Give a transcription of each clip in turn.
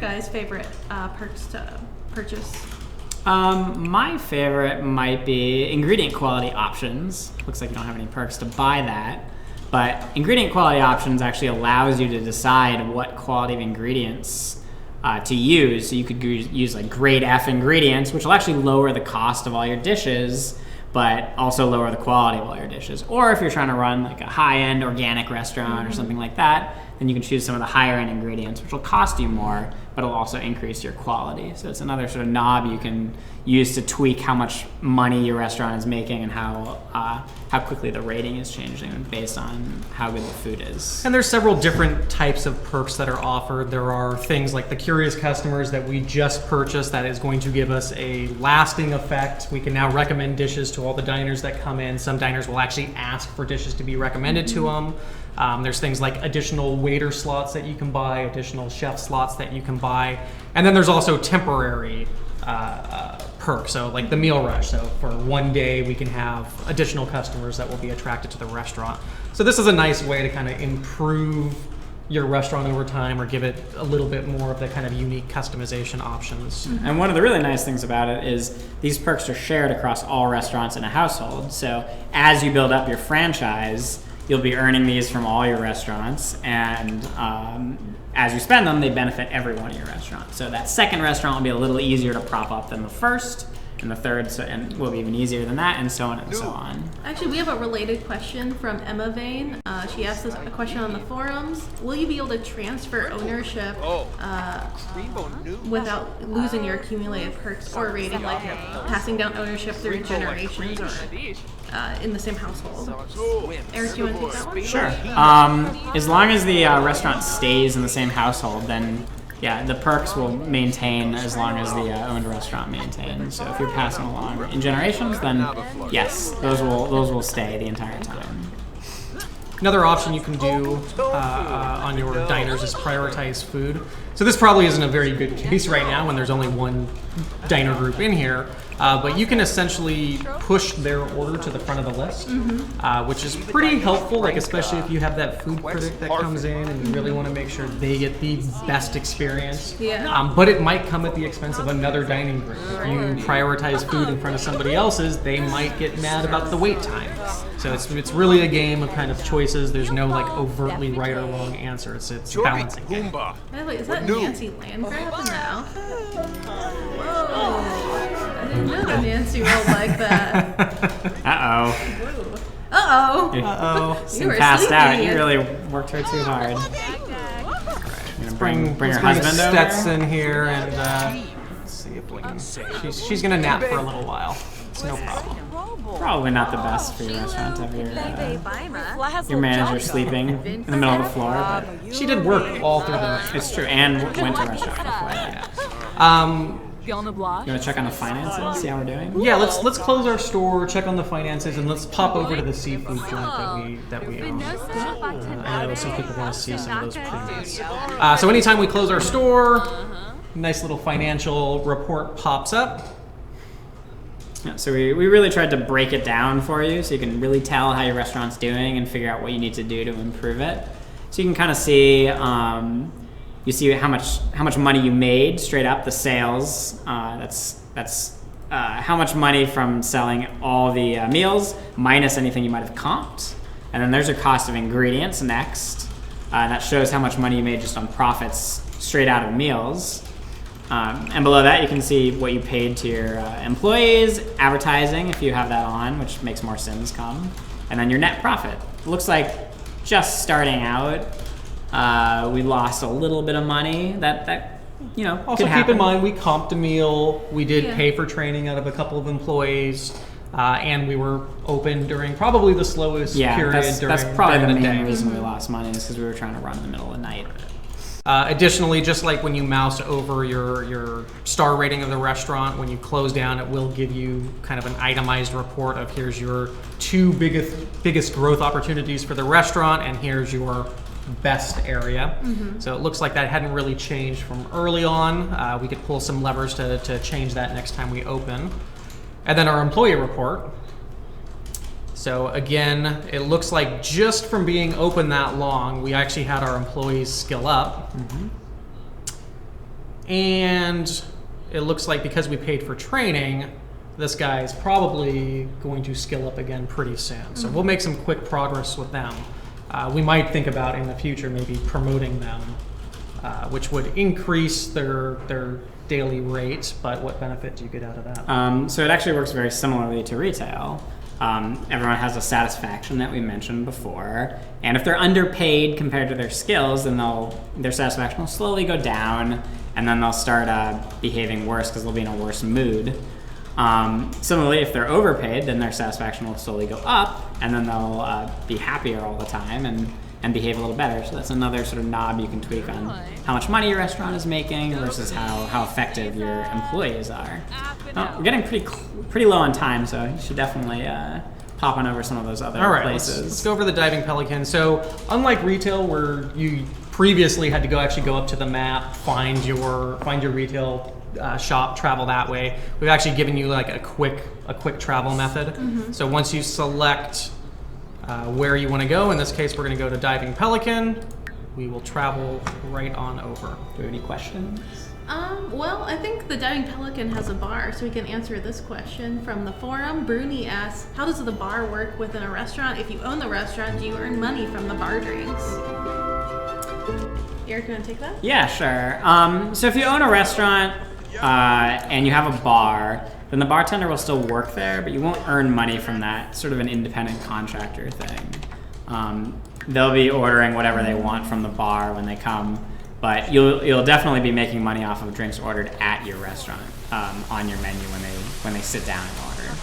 guys' favorite perks to purchase? My favorite might be ingredient quality options. Looks like you don't have any perks to buy that. But ingredient quality options actually allows you to decide what quality of ingredients to use. So you could use like grade F ingredients, which will actually lower the cost of all your dishes, but also lower the quality of all your dishes. Or if you're trying to run like a high-end organic restaurant or something like that, then you can choose some of the higher-end ingredients, which will cost you more, but it'll also increase your quality. So it's another sort of knob you can use to tweak how much money your restaurant is making and how quickly the rating is changing based on how good the food is. And there's several different types of perks that are offered. There are things like the Curious Customers that we just purchased that is going to give us a lasting effect. We can now recommend dishes to all the diners that come in. Some diners will actually ask for dishes to be recommended to them. There's things like additional waiter slots that you can buy, additional chef slots that you can buy. And then there's also temporary perks, so like the meal rush. So for one day, we can have additional customers that will be attracted to the restaurant. So this is a nice way to kind of improve your restaurant over time or give it a little bit more of the kind of unique customization options. And one of the really nice things about it is these perks are shared across all restaurants in a household. So as you build up your franchise, you'll be earning these from all your restaurants, and as you spend them, they benefit every one of your restaurants. So that second restaurant will be a little easier to prop up than the first, and the third and will be even easier than that, and so on and so on. Actually, we have a related question from Emma Vane. She asked us a question on the forums. Will you be able to transfer ownership without losing your accumulated perks or rating, like passing down ownership through generations or in the same household? Eric, do you want to take that one? Sure. As long as the restaurant stays in the same household, then yeah, the perks will maintain as long as the owned restaurant maintains. So if you're passing along in generations, then yes, those will stay the entire time. Another option you can do on your diners is prioritize food. So this probably isn't a very good case right now when there's only one diner group in here, but you can essentially push their order to the front of the list, which is pretty helpful, like especially if you have that food critic that comes in and you really want to make sure they get the best experience. Yeah. But it might come at the expense of another dining group. If you prioritize food in front of somebody else's, they might get mad about the wait time. So it's really a game of kind of choices. There's no like overtly right or wrong answer. It's balancing. By the way, is that Nancy Landgraf in the outfit? Whoa! I didn't know that Nancy rolled like that. Uh-oh. Uh-oh. You were passed out. You really worked her too hard. Bring her husband over. Stetson here, and let's see if we can. She's gonna nap for a little while. It's no problem. Probably not the best for your restaurant to have your manager sleeping in the middle of the floor, but She did work all through the night. it's true, and went to a restaurant before that. You want to check on the finances, see how we're doing? Yeah, let's close our store, check on the finances, and let's pop over to the seafood joint that we own. I know some people want to see some of those premiums. So anytime we close our store, nice little financial report pops up. Yeah, so we really tried to break it down for you so you can really tell how your restaurant's doing and figure out what you need to do to improve it. So you can kind of see you see how much money you made straight up, the sales. That's how much money from selling all the meals minus anything you might have comped. And then there's your cost of ingredients next. That shows how much money you made just on profits straight out of meals. And below that, you can see what you paid to your employees, advertising if you have that on, which makes more sins come, and then your net profit. It looks like just starting out, we lost a little bit of money. That Also could keep in happen. mind we comped a meal. We did pay for training out of a couple of employees, and we were open during probably the slowest period that's probably during the the main day. reason we lost money is because we were trying to run in the middle of the night. Additionally, just like when you mouse over your star rating of the restaurant, when you close down, it will give you kind of an itemized report of here's your two biggest growth opportunities for the restaurant, and here's your best area. So it looks like that hadn't really changed from early on. We could pull some levers to change that next time we open. And then our employee report. So again, it looks like just from being open that long, we actually had our employees skill up. And it looks like because we paid for training, this guy is probably going to skill up again pretty soon. So we'll make some quick progress with them. We might think about in the future maybe promoting them, which would increase their daily rate, but what benefit do you get out of that? So it actually works very similarly to retail. Everyone has a satisfaction that we mentioned before, and if they're underpaid compared to their skills, then their satisfaction will slowly go down, and then they'll start behaving worse because they'll be in a worse mood. Similarly, if they're overpaid, then their satisfaction will slowly go up, and then they'll be happier all the time and behave a little better. So that's another sort of knob you can tweak on how much money your restaurant is making versus how effective your employees are. Well, we're getting pretty low on time, so you should definitely pop on over some of those other places. Let's go over the Diving Pelican. So unlike retail, where you previously had to actually go up to the map, find your retail shop, travel that way, we've actually given you like a quick travel method. So once you select where you want to go, in this case we're going to go to Diving Pelican, we will travel right on over. Do you have any questions? Well, I think the Diving Pelican has a bar, so we can answer this question from the forum. Bruni asks, how does the bar work within a restaurant? If you own the restaurant, do you earn money from the bar drinks? Eric, you want to take that? Yeah, sure. So if you own a restaurant and you have a bar, then the bartender will still work there, but you won't earn money from that. Sort of an independent contractor thing. They'll be ordering whatever they want from the bar when they come, but you'll definitely be making money off of drinks ordered at your restaurant on your menu when they sit down and order.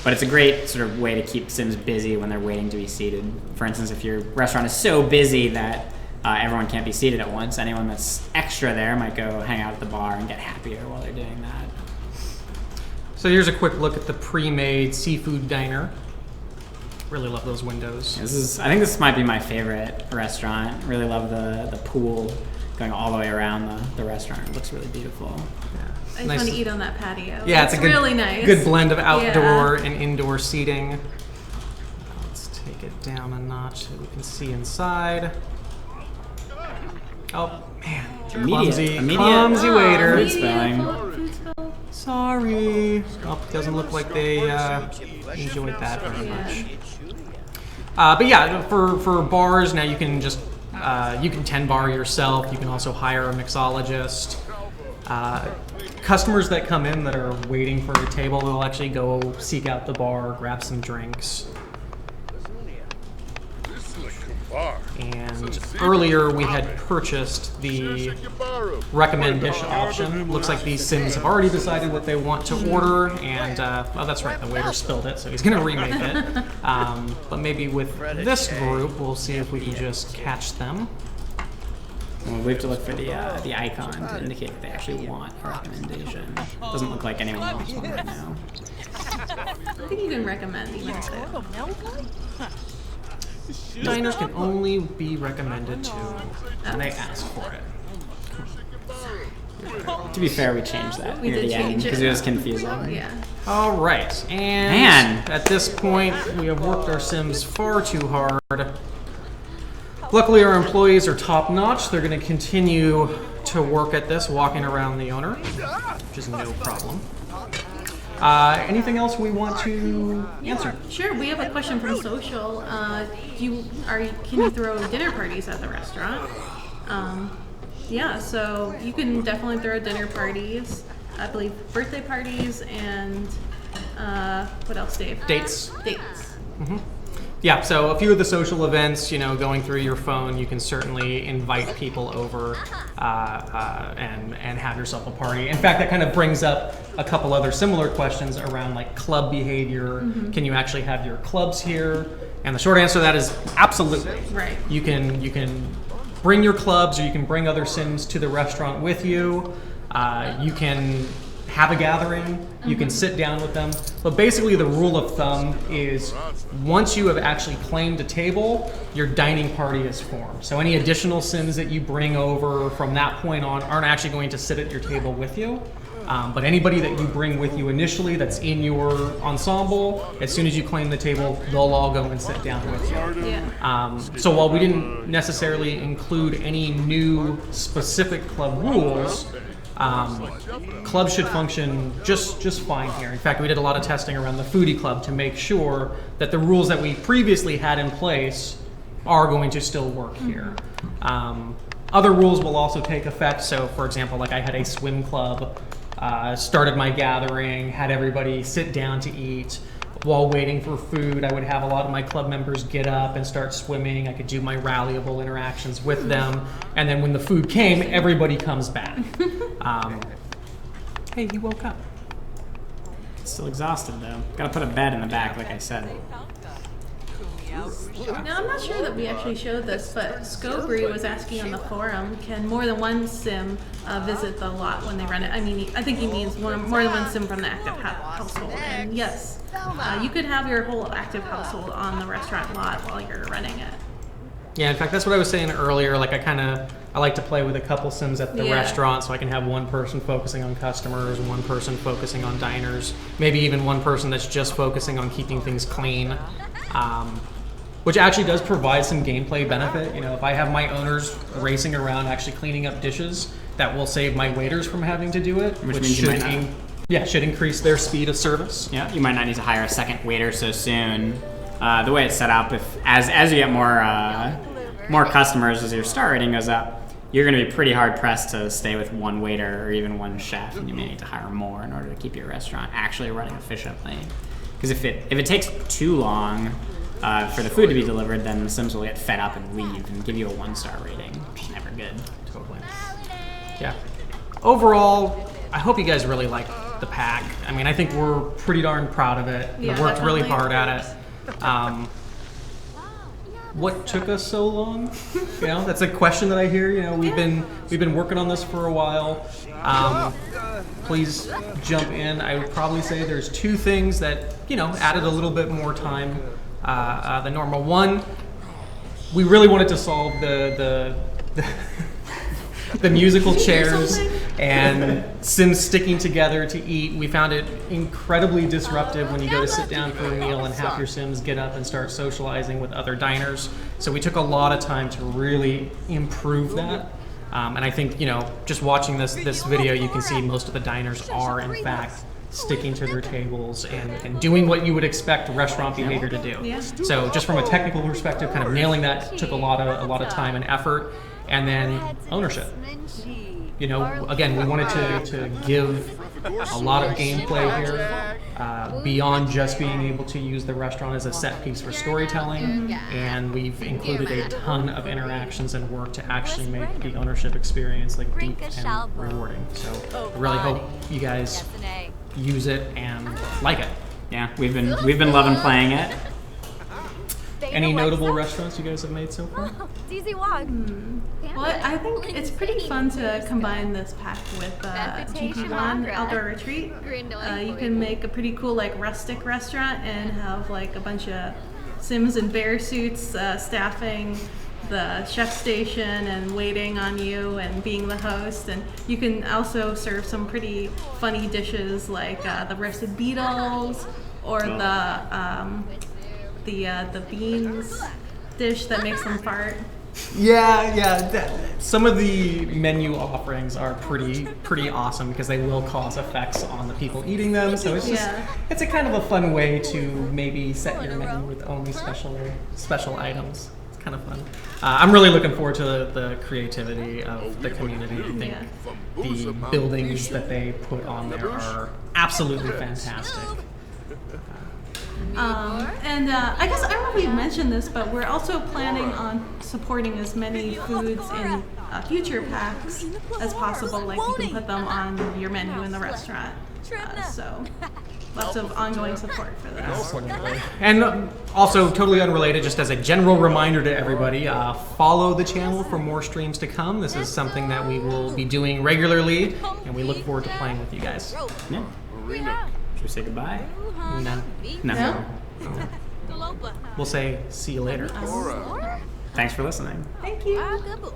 But it's a great sort of way to keep Sims busy when they're waiting to be seated. For instance, if your restaurant is so busy that everyone can't be seated at once, anyone that's extra there might go hang out at the bar and get happier while they're doing that. So here's a quick look at the pre-made seafood diner. Really love those windows. I think this might be my favorite restaurant. Really love the pool going all the way around the restaurant. It looks really beautiful. Yeah. I just want to eat on that patio. Yeah, it's a good, really nice. Good blend of outdoor and indoor seating. Let's take it down a notch so we can see inside. Oh man, clumsy waiter. Food spelling. Food spill. Sorry. Oh, doesn't look like they enjoyed that very much. But yeah, for bars now you can just you can 10 bar yourself. You can also hire a mixologist. Customers that come in that are waiting for a table, they'll actually go seek out the bar, grab some drinks. And earlier we had purchased the recommend dish option. Looks like these Sims have already decided what they want to order, and oh, that's right, the waiter spilled it, so he's going to remake it. But maybe with this group, we'll see if we can just catch them. Well, we have to look for the icon to indicate that they actually want a recommendation. Doesn't look like anyone wants one right now. I think you can recommend even if they don't. Diners can only be recommended to when they ask for it. To be fair, we changed that We near did the end change because it. it was confusing. Yeah. All right, and Man. at this point, we have worked our Sims far too hard. Luckily, our employees are top-notch. They're going to continue to work at this, walking around the owner, which is no problem. Anything else we want to answer? Sure, we have a question from social. Can you throw dinner parties at the restaurant? Yeah, so you can definitely throw dinner parties. I believe birthday parties and what else, Dave? Dates. Dates. Yeah, so a few of the social events, going through your phone, you can certainly invite people over and have yourself a party. In fact, that kind of brings up a couple other similar questions around like club behavior. Can you actually have your clubs here? And the short answer to that is absolutely. Right. You can bring your clubs, or you can bring other Sims to the restaurant with you. You can have a gathering, you can sit down with them. But basically the rule of thumb is once you have actually claimed a table, your dining party is formed. So any additional Sims that you bring over from that point on aren't actually going to sit at your table with you. But anybody that you bring with you initially that's in your ensemble, as soon as you claim the table, they'll all go and sit down with you. Yeah. So while we didn't necessarily include any new specific club rules, clubs should function just fine here. In fact, we did a lot of testing around the foodie club to make sure that the rules that we previously had in place are going to still work here. Other rules will also take effect. So for example, like I had a swim club, started my gathering, had everybody sit down to eat. While waiting for food, I would have a lot of my club members get up and start swimming. I could do my rallyable interactions with them. And then when the food came, everybody comes back. Hey, he woke up. Still exhausted though. Gotta put a bed in the back, like I said. Now, I'm not sure that we actually showed this, but Scobry was asking on the forum, can more than one sim visit the lot when they run it? I mean, I think he means more than one sim from the active household. And yes, you could have your whole active household on the restaurant lot while you're running it. Yeah, in fact, that's what I was saying earlier. Like I like to play with a couple sims at the restaurant, so I can have one person focusing on customers, one person focusing on diners, maybe even one person that's just focusing on keeping things clean. Which actually does provide some gameplay benefit. You know, if I have my owners racing around actually cleaning up dishes, that will save my waiters from having to do it, which should increase their speed of service. Yeah, you might not need to hire a second waiter so soon. The way it's set up, as you get more customers as your star rating goes up, you're going to be pretty hard pressed to stay with one waiter or even one chef, and you may need to hire more in order to keep your restaurant actually running efficiently. Because if it takes too long for the food to be delivered, then the Sims will get fed up and leave and give you a 1-star rating, which is never good. Totally. Yeah. Overall, I hope you guys really like the pack. I mean, I think we're pretty darn proud of it. We worked really hard at it. What took us so long? You know, that's a question that I hear. You know, we've been working on this for a while. Please jump in. I would probably say there's 2 things that, you know, added a little bit more time than normal. One, we really wanted to solve the musical chairs and Sims sticking together to eat. We found it incredibly disruptive when you go to sit down for a meal and half your Sims get up and start socializing with other diners. So we took a lot of time to really improve that. And I think, you know, just watching this video, you can see most of the diners are, in fact, sticking to their tables and doing what you would expect restaurant behavior to do. Yeah. So just from a technical perspective, kind of nailing that took a lot of time and effort. And then ownership. You know, again, we wanted to give a lot of gameplay here beyond just being able to use the restaurant as a set piece for storytelling. And we've included a ton of interactions and work to actually make the ownership experience like deep and rewarding. So I really hope you guys use it and like it. Yeah, we've been loving playing it. Any notable restaurants you guys have made so far? Well, I think it's pretty fun to combine this pack with GP1 Outdoor Retreat. You can make a pretty cool like rustic restaurant and have like a bunch of Sims in bear suits staffing the chef station and waiting on you and being the host. And you can also serve some pretty funny dishes like the roasted beetles or the beans dish that makes them fart. Yeah. Some of the menu offerings are pretty awesome because they will cause effects on the people eating them. So it's a kind of a fun way to maybe set your menu with only special items. It's kind of fun. I'm really looking forward to the creativity of the community. I think the buildings that they put on there are absolutely fantastic. I guess I don't know if we mentioned this, but we're also planning on supporting as many foods in future packs as possible. Like you can put them on your menu in the restaurant. So lots of ongoing support for this. And also, totally unrelated, just as a general reminder to everybody, follow the channel for more streams to come. This is something that we will be doing regularly, and we look forward to playing with you guys. Yeah. Should we say goodbye? No. We'll say see you later. Thanks for listening. Thank you. Good boy.